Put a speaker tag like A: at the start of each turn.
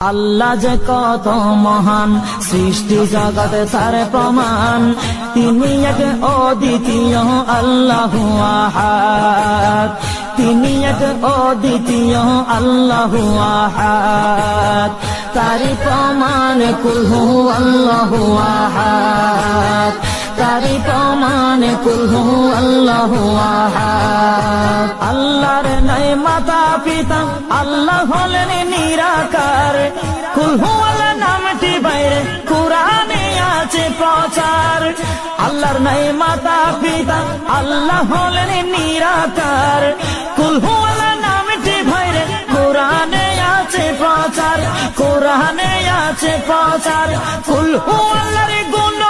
A: আল্লাহ যে কত মহান, সৃষ্টি জগতে তার প্রমাণ। তিনি এক অদ্বিতীয় আল্লাহু আহাদ, তিনি এক অদ্বিতীয় আল্লাহু আহাদ। তারি প্রমাণ কুল হু আল্লাহু আহাদ, তারি প্রমাণ কুল হু আল্লাহু আহাদ। আল্লাহর নাই মাতা পিতা, আল্লাহ হলেন নিরাকার। কুল হু আল্লাহ নামটি বাইরে কুরআনে আছে প্রচার। আল্লাহর নাই মাতা পিতা, আল্লাহ হলেন নিরাকার। কুল হু আল্লাহ নামটি বাইরে কুরআনে আছে প্রচার, কুরআনে আছে প্রচার। কুল হু আল্লাহর গুণ